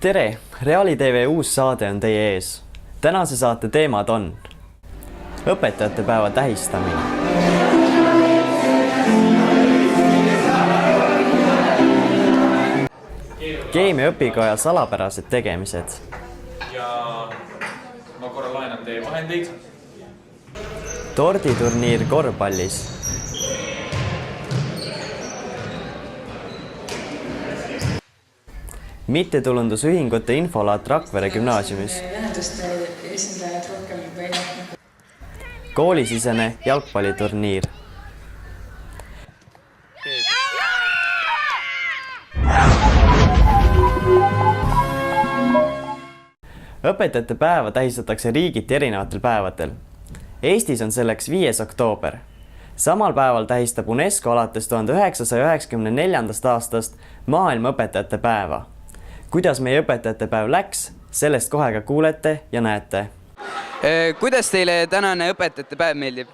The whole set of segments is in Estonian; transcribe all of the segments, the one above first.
Tere! Reali TV uus saade on teie ees. Tänase saate teemad on õpetajate päeva tähistamine, keemiaõpikoja salapärased tegemised ja ma korra laenan teie vahendeid. Torditurniir korvpallis, mittetulundusühingute infolaat Rakvere gümnaasiumis, koolisisene jalgpalliturniir, õpetajate päeva tähistatakse riigiti erinevatel päevadel. Eestis on selleks 5. oktoober. Samal päeval tähistab UNESCO alates 1994. aastast maailma õpetajate päeva. Kuidas meie õpetajate päev läks, sellest kohe ka kuulete ja näete. Kuidas teile tänane õpetajate päev meeldib?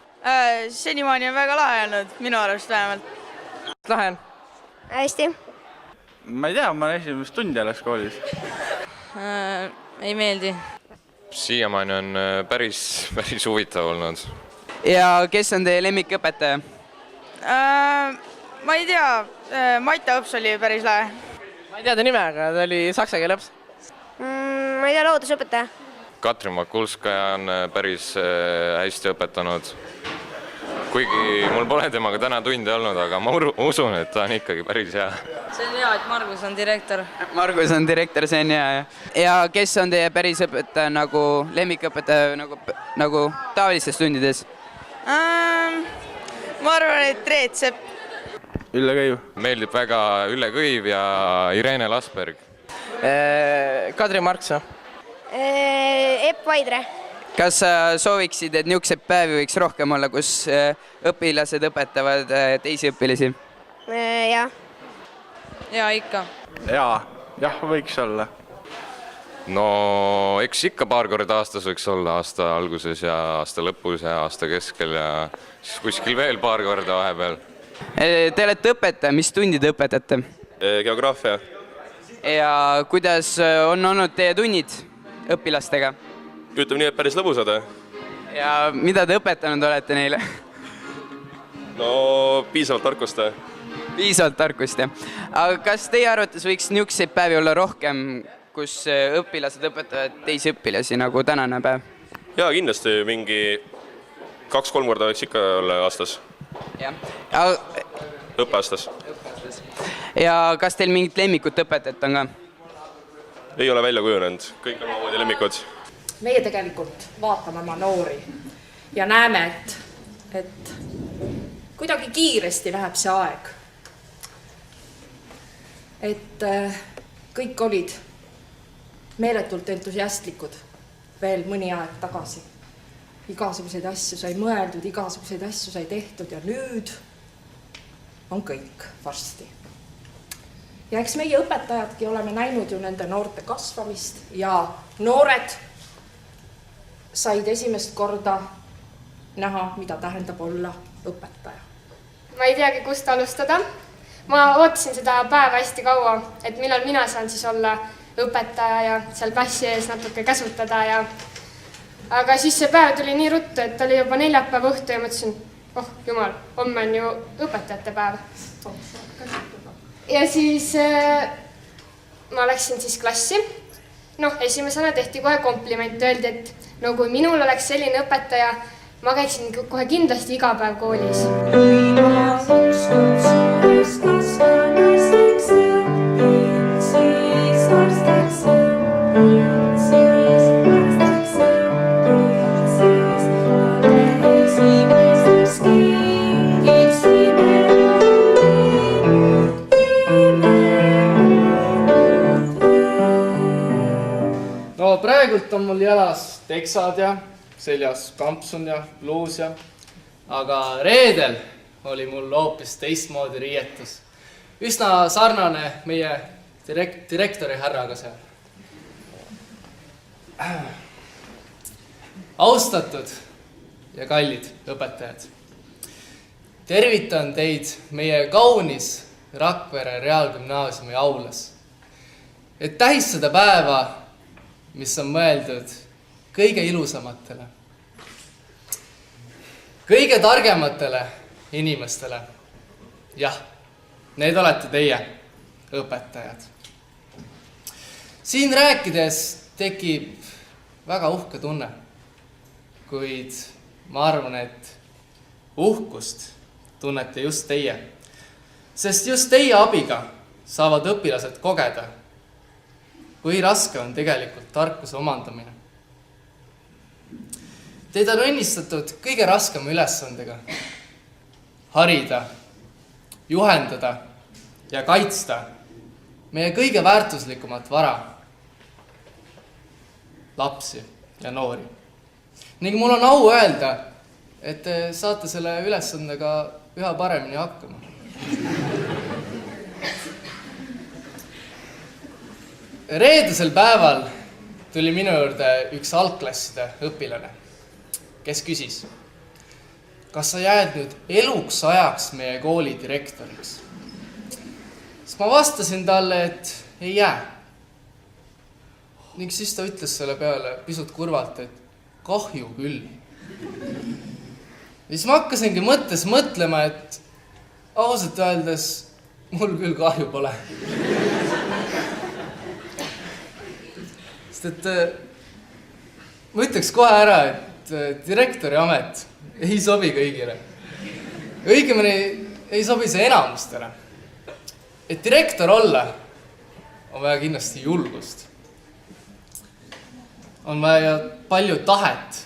Senimaani on väga lahe olnud, minu arust vähemalt. Lahe on. Hästi. Ma ei tea, ma olen esimest tundi alles koolis. Ei meeldi. Siiamaani on päris huvitav olnud. Ja kes on teie lemmikõpetaja? Ma ei tea, Maita õps oli päris lahe. Ma ei tea ta nime, aga ta oli saksa keele õps. Ma ei tea, loodusõpetaja. Katrin Makulskaja on päris hästi õpetanud. Kuigi mul pole temaga täna tunde olnud, aga ma usun, et ta on ikkagi päris hea. See on hea, et Margus on direktor. Margus on direktor, see on hea. Ja kes on teie päris õpetaja, nagu lemmikõpetaja nagu tavalistes tundides? Ma arvan, et Reet Sepp. Ülle Kõiv. Meeldib väga Ülle Kõiv ja Irene Lasberg. Kadri Marksa. Epp Vaidre. Kas sa sooviksid, et niisugused päevi võiks rohkem olla, kus õpilased õpetavad teisi õpilasi? Jah. Ja ikka. Jah, võiks olla. No eks ikka paar korda aastas võiks olla, aasta alguses ja aasta lõpus ja aasta keskel ja siis kuskil veel paar korda vahepeal. Te olete õpetaja, mis tundi te õpetate? Geograafia. Ja kuidas on olnud teie tunnid õpilastega? Ütleme nii, et päris lõbusad. Ja mida te õpetanud olete neile? No piisavalt tarkust. Piisavalt tarkust, jah. Aga kas teie arvates võiks niisuguseid päevi olla rohkem, kus õpilased õpetavad teisi õpilasi nagu tänane päev? Jaa, kindlasti mingi 2-3 korda võiks ikka olla aastas. Õppeaastas. Ja kas teil mingit lemmikut õpetajat on ka? Ei ole välja kujunenud, kõik on omamoodi lemmikud. Meie tegelikult vaatame oma noori ja näeme, et kuidagi kiiresti läheb see aeg. Et kõik olid meeletult entusiastlikud veel mõni aeg tagasi. Igasuguseid asju sai mõeldud, igasuguseid asju sai tehtud ja nüüd on kõik varsti. Ja eks meie õpetajadki oleme näinud ju nende noorte kasvamist ja noored said esimest korda näha, mida tähendab olla õpetaja. Ma ei teagi, kust alustada. Ma ootasin seda päeva hästi kaua, et millal mina saan siis olla õpetaja ja seal klassi ees natuke käsutada. Aga siis see päev tuli nii ruttu, et oli juba neljapäeva õhtu ja mõtlesin, oh jumal, homme on ju õpetajate päev. Ja siis ma läksin siis klassi. Esimesena tehti kohe kompliment, öeldi, et kui minul oleks selline õpetaja, ma käiksin kohe kindlasti iga päev koolis. Praegult on mul jalas teksad ja seljas kampsun ja bluus ja, aga reedel oli mul hoopis teistmoodi riietus. Üsna sarnane meie direktori härraga seal. Austatud ja kallid õpetajad. tervitan teid meie kaunis Rakvere Reaalgümnaasiumi aulas, et tähistada päeva, mis on mõeldud kõige ilusamatele, kõige targematele inimestele. Jah, need olete teie, õpetajad. Siin rääkides tekib väga uhke tunne, kuid ma arvan, et uhkust tunnete just teie, sest just teie abiga saavad õpilased kogeda, kui raske on tegelikult tarkuse omandamine. Teid on õnnistatud kõige raskema ülesandega harida, juhendada ja kaitsta meie kõige väärtuslikumat vara, lapsi ja noori. Ning mul on au öelda, et te saate selle ülesandega üha paremini hakkama. Reedesel päeval tuli minu juurde üks algklasside õpilane, kes küsis, kas sa jääd nüüd eluks ajaks meie kooli direktoriks? Siis ma vastasin talle, et ei jää. Ning siis ta ütles selle peale pisut kurvalt, et kahju küll. Ja siis ma hakkasingi mõttes mõtlema, et ausalt öeldes mul küll kahju pole. Sest et ma ütleks kohe ära, et direktori amet ei sobi kõigile. Õigemini ei sobi see enamustele. Et direktor olla on vaja kindlasti julgust. On vaja palju tahet,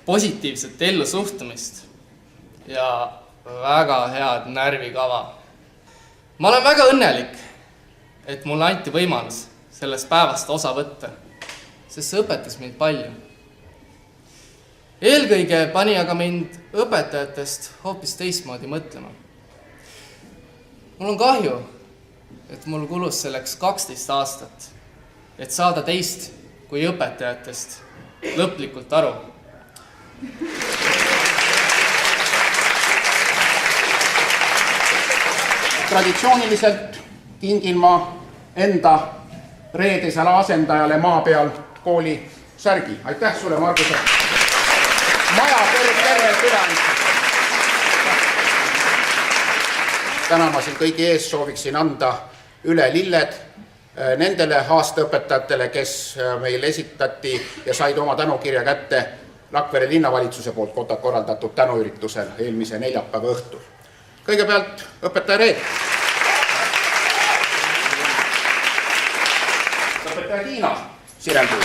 positiivset ellu suhtumist ja väga head närvikava. Ma olen väga õnnelik, et mulle anti võimalus sellest päevast osa võtta, sest see õpetas mind palju. Eelkõige pani aga mind õpetajatest hoopis teistmoodi mõtlema. Mul on kahju, et mul kulus selleks 12 aastat, et saada teist kui õpetajatest lõplikult aru. Traditsiooniliselt kingin ma enda reedesele asendajale maa peal kooli särgi. Aitäh sulle, Marguse! Maja terve püleandmiseks. Täna ma siin kõigi ees sooviksin anda üle lilled nendele aastaõpetajatele, kes meil esitati ja said oma tänukirja kätte Rakvere linnavalitsuse poolt korraldatud tänuüritusel eelmise neljapäeva õhtul. Kõigepealt õpetaja Reet. Õpetaja Tiina Sirelpuu.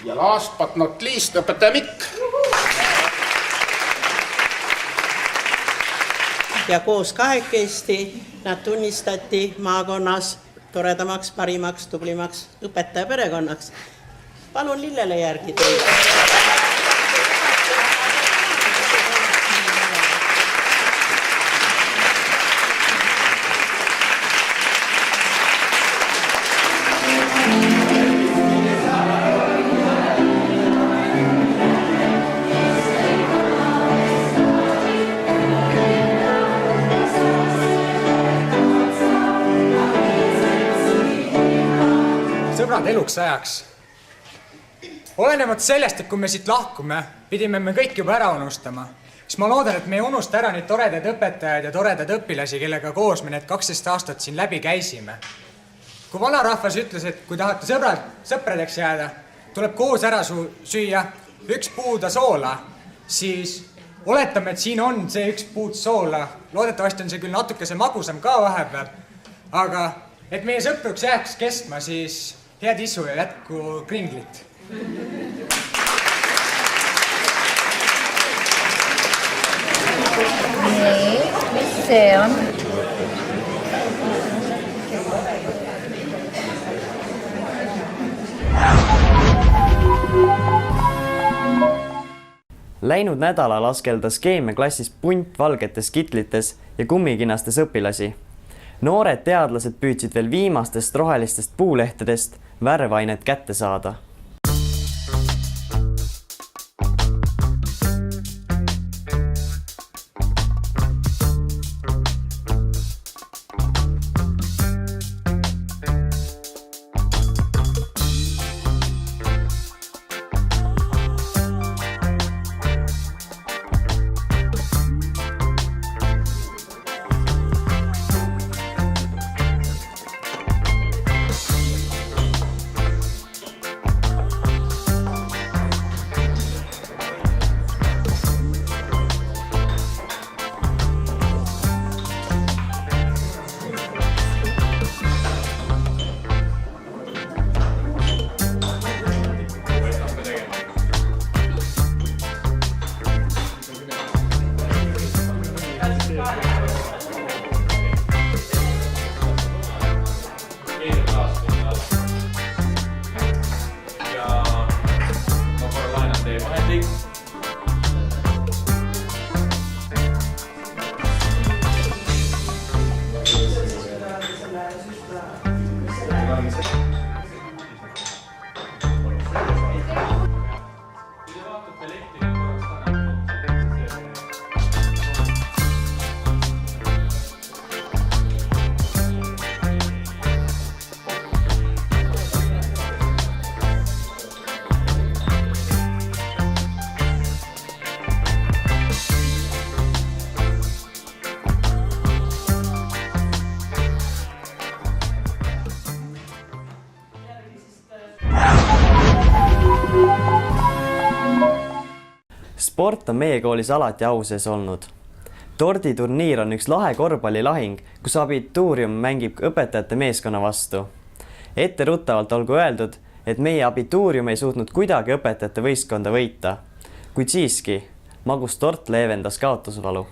Ja last but not least õpetaja Mikk. Ja koos kahekesti nad tunnistati maakonnas toredamaks, parimaks, tublimaks õpetaja perekonnaks. Palun lillele järgi teile. Eluks ajaks. Olenemata sellest, et kui me siit lahkume, pidime me kõik juba ära unustama. Siis ma loodan, et me ei unusta ära neid toredad õpetajad ja toredad õpilasi, kellega koos me need 12 aastat siin läbi käisime. Kui vanarahvas ütles, et kui tahate sõpradeks jääda, tuleb koos ära süüa üks puuda soola, siis oletame, et siin on see üks puud soola. Loodetavasti on see küll natukese magusam ka vahepeal, aga et meie sõpruks jääks kestma, siis head isu ja jätku kringlit. Nii, mis see on? Läinud nädalal askeldas keemiaklassis punt valgetes kitlites ja kummikinastes õpilasi. Noored teadlased püüdsid veel viimastest rohelistest puulehtedest värvainet kätte saada. sport on meie koolis alati au sees olnud. Torditurniir on üks lahe korvpallilahing, kus abituurium mängib õpetajate meeskonna vastu. Etteruttavalt olgu öeldud, et meie abituurium ei suutnud kuidagi õpetajate võistkonda võita, kuid siiski magus tort leevendas kaotusvalu.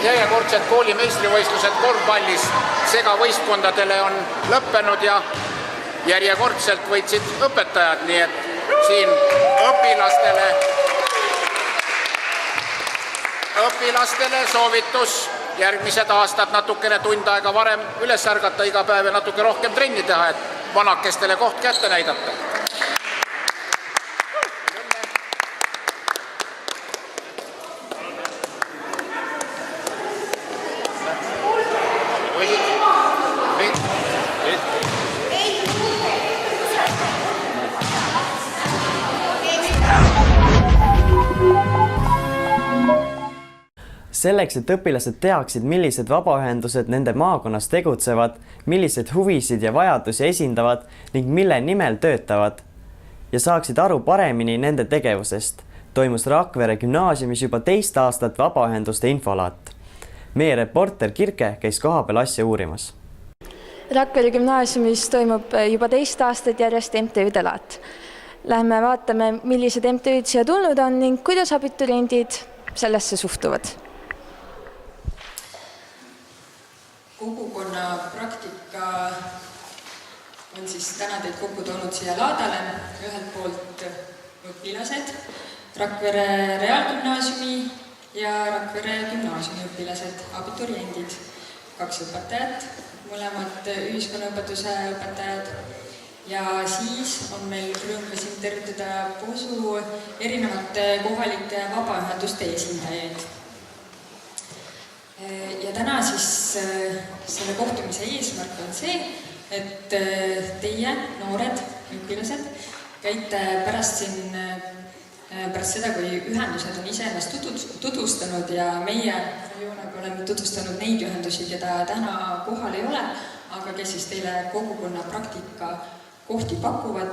Järjekordsed kooli meistrivõistlused korvpallis segavõistkondadele on lõppenud ja järjekordselt võitsid õpetajad, nii et siin õpilastele soovitus järgmised aastad natukene tund aega varem üles ärgata iga päev ja natuke rohkem trenni teha, et vanakestele koht kätte näidata. Selleks, et õpilased teaksid, millised vabaühendused nende maakonnas tegutsevad, millised huvisid ja vajadusi esindavad ning mille nimel töötavad ja saaksid aru paremini nende tegevusest, toimus Rakvere gümnaasiumis juba 2 aastat vabaühenduste infolaat. Meie reporter Kirke käis kohapeal asja uurimas. Rakvere gümnaasiumis toimub juba 2 aastat järjest MTÜ-de laat. Lähme vaatame, millised MTÜ-d siia tulnud on ning kuidas abituriendid sellesse suhtuvad. Kogukonna praktika on siis täna teid kokku toonud siia laadale. Ühelt poolt õpilased, Rakvere Reaalgümnaasiumi ja Rakvere gümnaasiumi õpilased, abituriendid, 2 õpetajat, mõlemad ühiskonnaõpetuse õpetajad. Ja siis on meil rõõm siin tervitada Posu erinevate kohalike vabaühenduste esindajaid. Ja täna siis selle kohtumise eesmärk on see, et teie, noored õpilased, käite pärast seda, kui ühendused on iseennast tutvustanud ja meie Rajonaga oleme tutvustanud neid ühendusi, keda täna kohal ei ole, aga kes siis teile kogukonna praktika kohti pakuvad,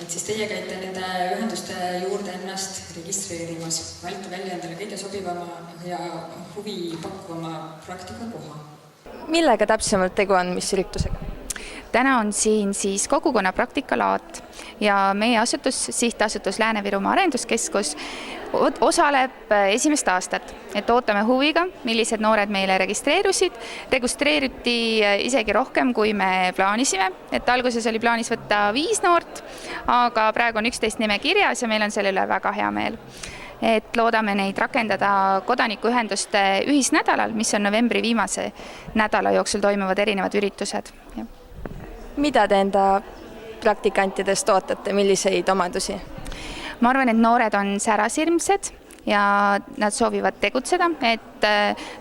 et siis teie käite nende ühenduste juurde ennast registreerimas, valite välja endale kõige sobivama ja huvi pakkuvama praktikakoha. Millega täpsemalt tegu on, mis üritusega? Täna on siin siis kogukonna praktikalaat ja meie asutus, sihtasutus Lääne-Virumaa Arenduskeskus osaleb esimest aastat, et ootame huviga, millised noored meile registreeruti isegi rohkem, kui me plaanisime, et alguses oli plaanis võtta 5 noort, aga praegu on 11 nime kirjas ja meil on selle üle väga hea meel. Et loodame neid rakendada kodanikuühenduste ühisnädalal, mis on novembri viimase nädala jooksul toimuvad erinevad üritused. Mida te enda praktikantidest ootate, milliseid omadusi? Ma arvan, et noored on särasirmsed ja nad soovivad tegutseda, et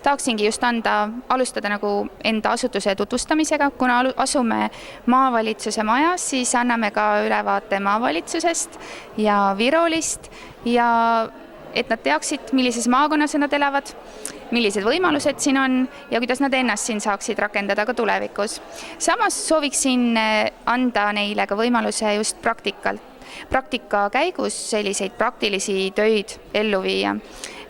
tahaksingi just alustada nagu enda asutuse tutvustamisega, kuna asume maavalitsuse majas, siis anname ka ülevaate maavalitsusest ja Virolist ja et nad teaksid, millises maakonnas nad elavad, millised võimalused siin on ja kuidas nad ennast siin saaksid rakendada ka tulevikus. Samas sooviksin anda neile ka võimaluse just praktika käigus selliseid praktilisi töid ellu viia.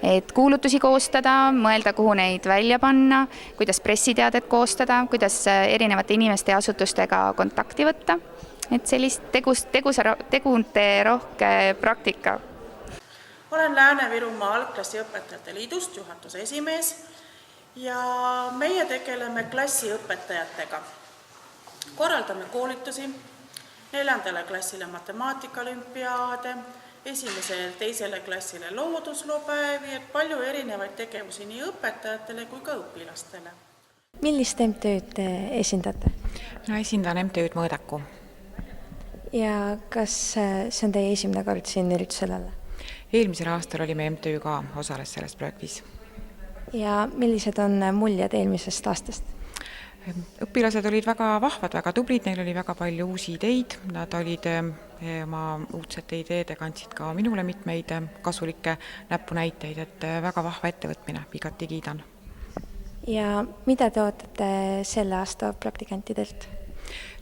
Et kuulutusi koostada, mõelda, kuhu neid välja panna, kuidas pressiteadet koostada, kuidas erinevate inimeste ja asutustega kontakti võtta. Et sellist tegunte rohke praktika. Olen Lääne-Virumaa Algklassiõpetajate Liidust juhatuse esimees ja meie tegeleme klassiõpetajatega. Korraldame koolitusi 4. klassile matemaatika-olümpiaade, 1. ja 2. klassile loodusloopäevi, et palju erinevaid tegevusi nii õpetajatele kui ka õpilastele. Millist MTÜ-d te esindate? No, esindan MTÜ-d Mõõdaku. Ja kas see on teie esimene kord siin üritusel olla? Eelmisel aastal oli me MTÜ ka osales selles projektis. Ja millised on muljed eelmisest aastast? Õpilased olid väga vahvad, väga tublid, neil oli väga palju uusi ideid. Nad olid oma uudsete ideedega andsid ka minule mitmeid kasulikke näpunäiteid, et väga vahva ettevõtmine, igati kiidan. Ja mida te ootate selle aasta praktikantidelt?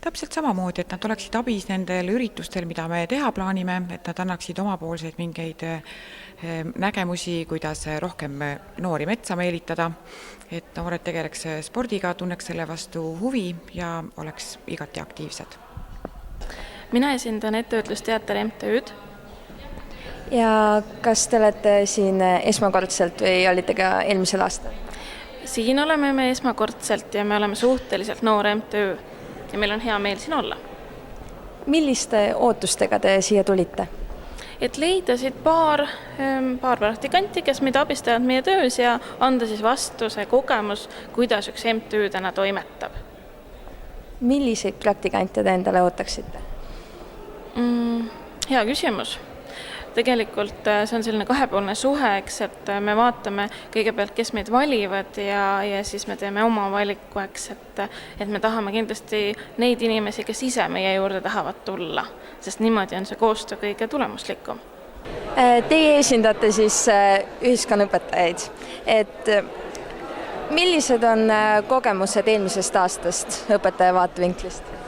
Täpselt samamoodi, et nad oleksid abis nendel üritustel, mida me teha plaanime, et nad annaksid omapoolseid mingeid nägemusi, kuidas rohkem noori metsa meelitada, et noored tegeleks spordiga, tunneks selle vastu huvi ja oleks igati aktiivsed. Mina esindan Ettevõtlusteater MTÜ-d. Ja kas te olete siin esmakordselt või olite ka eelmisel aastal? Siin oleme me esmakordselt ja me oleme suhteliselt noor MTÜ. Ja meil on hea meel siin olla. Milliste ootustega te siia tulite? Et leida siit paar praktikanti, kes meid abistavad meie töös ja anda siis vastu see kogemus, kuidas üks MTÜ täna toimetab. Milliseid praktikante te endale ootaksite? Hea küsimus. Tegelikult see on selline kahepoolne suhe, eks, et me vaatame kõigepealt, kes meid valivad ja siis me teeme oma valiku, eks, et me tahame kindlasti neid inimesi, kes ise meie juurde tahavad tulla, sest niimoodi on see koostöö kõige tulemuslikum. Teie esindate siis ühiskonnaõpetajaid, et millised on kogemused eelmisest aastast õpetaja vaatevinklist?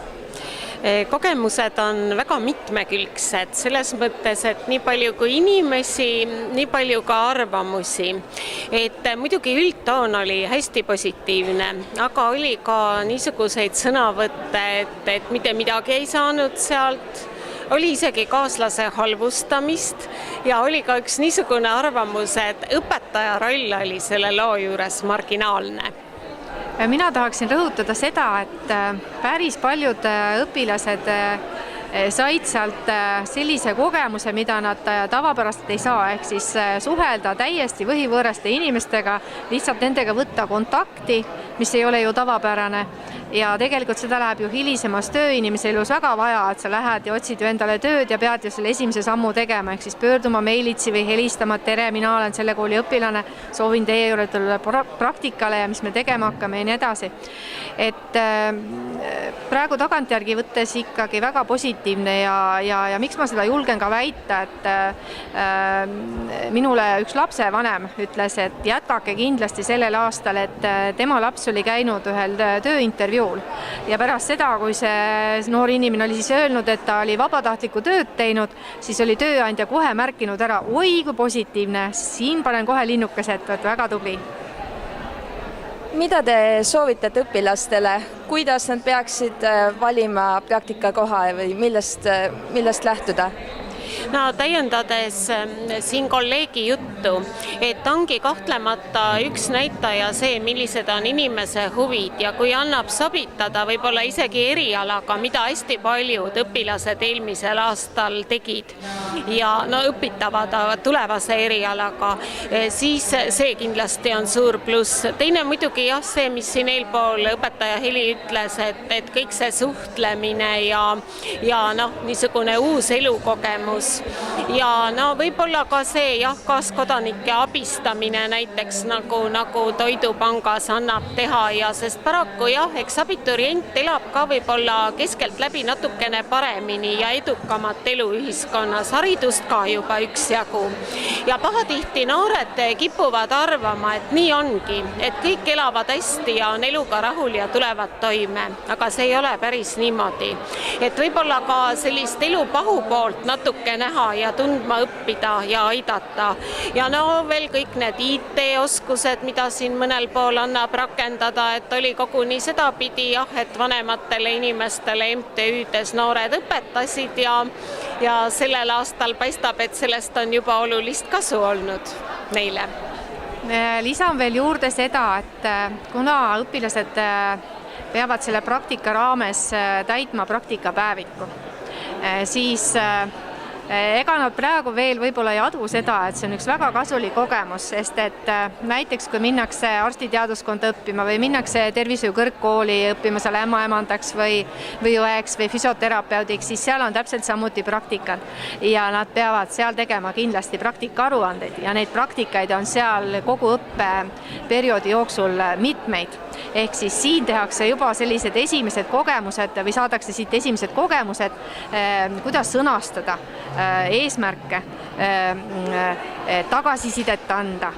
Kogemused on väga mitmekülgsed, selles mõttes, et nii palju kui inimesi, nii palju ka arvamusi. Et muidugi üldtoon oli hästi positiivne, aga oli ka niisuguseid sõnavõtte, et mitte midagi ei saanud sealt. Oli isegi kaaslase halvustamist ja oli ka üks niisugune arvamus, et õpetaja roll oli selle loo juures marginaalne. Mina tahaksin rõhutada seda, et päris paljud õpilased said sealt sellise kogemuse, mida nad tavapärast ei saa, ehk siis suhelda täiesti võhivõõraste inimestega, lihtsalt nendega võtta kontakti, mis ei ole ju tavapärane. Ja tegelikult seda läheb ju hilisemas tööinimese elus väga vaja, et sa lähed ja otsid ju endale tööd ja pead ju selle esimese sammu tegema, ehk siis pöörduma meilitsi või helistama, et tere, mina olen selle kooli õpilane, soovin teie juurde tulla praktikale ja mis me tegema hakkame ja nii edasi. Et praegu tagantjärgi võttes ikkagi väga positiivne ja miks ma seda julgen ka väita, et minule üks lapsevanem ütles, et jätkake kindlasti sellel aastal, et tema laps oli käinud ühel tööintervjuul tööl. Ja pärast seda, kui see noor inimene oli siis öelnud, et ta oli vabatahtlikku tööd teinud, siis oli tööandja kohe märkinud ära, oi kui positiivne, siin panen kohe linnukesed, et väga tubli. Mida te soovitate õpilastele, kuidas nad peaksid valima praktikakoha või millest lähtuda? No täiendades siin kolleegi juttu, et ongi kahtlemata üks näitaja see, millised on inimese huvid ja kui annab sobitada võib-olla isegi erialaga, mida hästi paljud õpilased eelmisel aastal tegid ja õpitavad tulevase erialaga, siis see kindlasti on suur pluss. Teine muidugi jah, see, mis siin eelpool õpetaja Heli ütles, et kõik see suhtlemine ja niisugune uus elukogemus ja võib-olla ka see kaaskodanike abistamine näiteks nagu Toidupangas annab teha ja sest paraku eks abiturient elab ka võib-olla keskelt läbi natukene paremini ja edukamat elu ühiskonnas, haridust ka juba üksjagu. Ja pahatihti noored kipuvad arvama, et nii ongi, et kõik elavad hästi ja on eluga rahul ja tulevad toime, aga see ei ole päris niimoodi. Et võib-olla ka sellist elu pahu poolt natuke näha ja tundma õppida ja aidata. Ja veel kõik need IT-oskused, mida siin mõnel pool annab rakendada, et oli koguni sedapidi et vanematele inimestele MTÜ-des noored õpetasid ja sellel aastal paistab, et sellest on juba olulist kasu olnud neile. Lisan veel juurde seda, et kuna õpilased peavad selle praktika raames täitma praktikapäeviku, siis ega nad praegu veel võib-olla ei adu seda, et see on üks väga kasulik kogemus, sest et näiteks kui minnakse arstiteaduskonda õppima või minnakse tervishoiukõrgkooli õppima seal ämmaemandaks või õeks või füsioterapeudiks, siis seal on täpselt samuti praktikad ja nad peavad seal tegema kindlasti praktikaaruandeid ja neid praktikaid on seal kogu õppeperioodi jooksul mitmeid. Ehk siis siin tehakse juba sellised esimesed kogemused või saadakse siit esimesed kogemused, kuidas sõnastada eesmärke, tagasisidet anda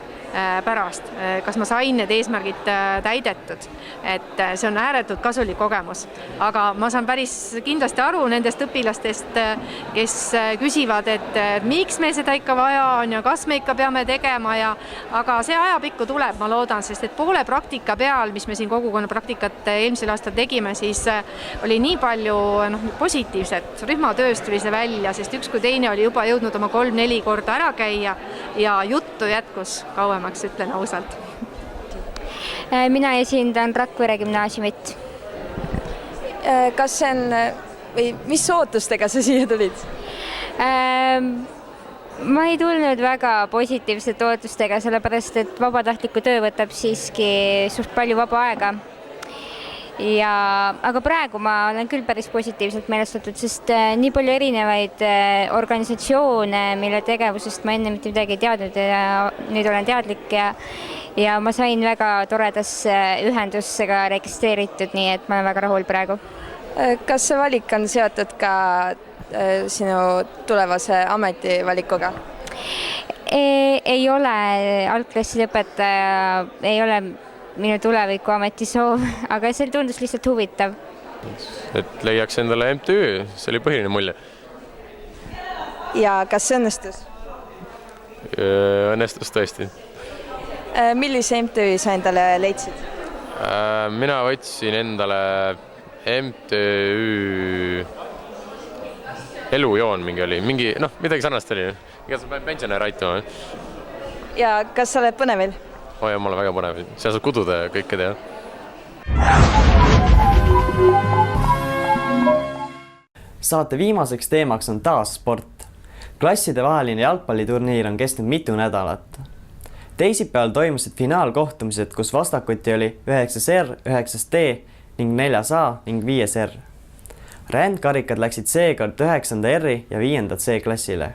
pärast, kas ma sain need eesmärgid täidetud, et see on ääretult kasulik kogemus. Aga ma saan päris kindlasti aru nendest õpilastest, kes küsivad, et miks meil seda ikka vaja on ja kas me ikka peame tegema aga see ajapikku tuleb, ma loodan, sest et poole praktika peal, mis me siin kogukonna praktikat eelmisel aastal tegime, siis oli nii palju positiivset, rühmatööst tuli see välja, sest üks kui teine oli juba jõudnud oma 3-4 korda ära käia ja juttu jätkus kauem, ütlen ausalt. Mina esindan Rakvere gümnaasiumit. Kas see on, või mis ootustega sa siia tulid? Ma ei tulnud väga positiivsete ootustega, sellepärast et vabatahtliku töö võtab siiski suht palju vaba aega. Aga praegu ma olen küll päris positiivselt meelestatud, sest nii palju erinevaid organisatsioone, mille tegevusest ma enne mitte midagi ei teadnud ja nüüd olen teadlik ja ma sain väga toredasse ühendusega registreeritud, nii et ma olen väga rahul praegu. Kas see valik on seotud ka sinu tulevase ametivalikuga? Ei ole, algklasside õpetaja ei ole minu tuleviku ametisoov, aga see tundus lihtsalt huvitav. Et leiaks endale MTÜ, see oli põhiline mulje. Ja kas see õnnestus? Õnnestus tõesti. Millise MTÜ sa endale leidsid? Mina võtsin endale MTÜ Elujoon mingi oli, midagi sarnast oli. Iga sa pead pensionär aitama. Ja kas sa oled põnevil? Ja ma olen väga põnev. Seal saab kududa ja kõike teha. Saate viimaseks teemaks on taas sport. Klasside vaheline jalgpalliturniir on kestnud mitu nädalat. Teisipäeval toimusid finaalkohtumised, kus vastakuti oli 9R, 9D ning 4A ning 5R. Rändkarikad läksid seekord 9. R ja 5. C klassile.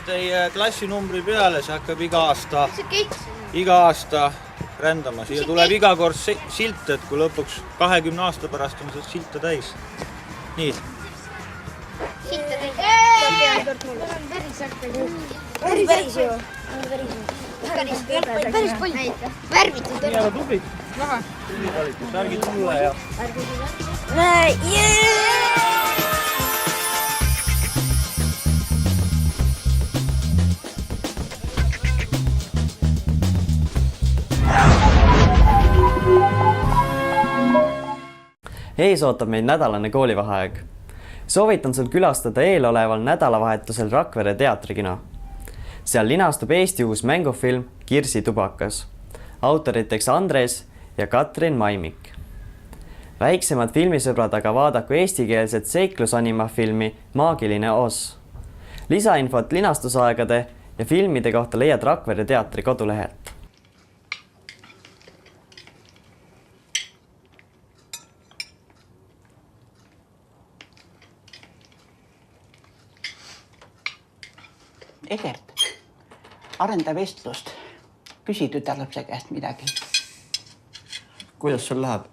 teie klassinumbri peale, see hakkab iga aasta rändama. Siia tuleb iga kord silt, et kui lõpuks 20 aasta pärast on see silta täis. Nii. Päris ju. Päris palju. Värvitud. Nii, aga tubli. Särgid mulle ja... Ees ootab meid nädalane koolivaheaeg. Soovitan sul külastada eeloleval nädalavahetusel Rakvere teatrikino. Seal linastub Eesti uus mängufilm Kirsi tubakas. Autoriteks Andres ja Katrin Maimik. Väiksemad filmisõbrad aga vaadaku eestikeelset seiklusanimafilmi Maagiline Oz. Lisainfot linastusaegade ja filmide kohta leiad Rakvere teatri kodulehelt. Egert, arenda vestlust. Küsi tütarlapse käest midagi. Kuidas sul läheb?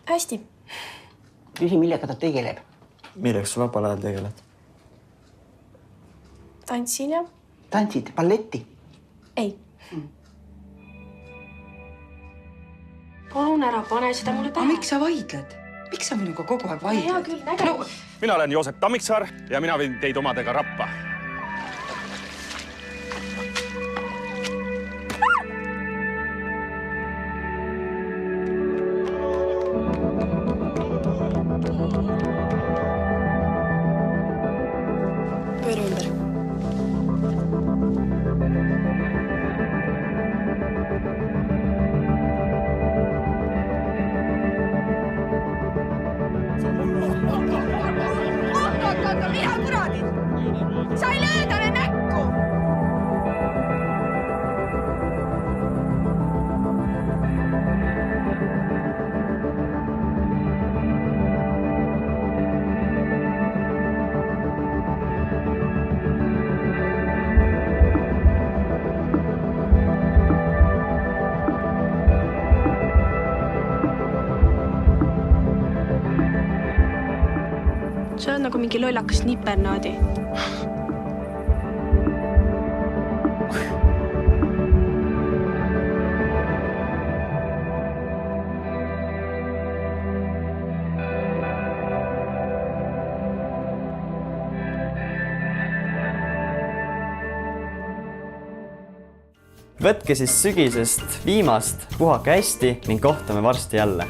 Hästi. Küsi, millega ta tegeleb. Milleks sa vabal ajal tegeled? Tantsin ja. Tantsid balletti? Ei. Palun ära pane seda mulle pähe. Miks sa vaidled? Miks sa minuga kogu aeg vaidled? Hea küll, nägemus. Mina olen Joosep Tammiksaar ja mina võin teid omadega rappa. Pööra ümber. Oot, mida kuradid? Sa ei löö talle näkku! Sa oled nagu mingi lollakas nipernaadi. Võtke siis sügisest viimast, puhake hästi ning kohtume varsti jälle.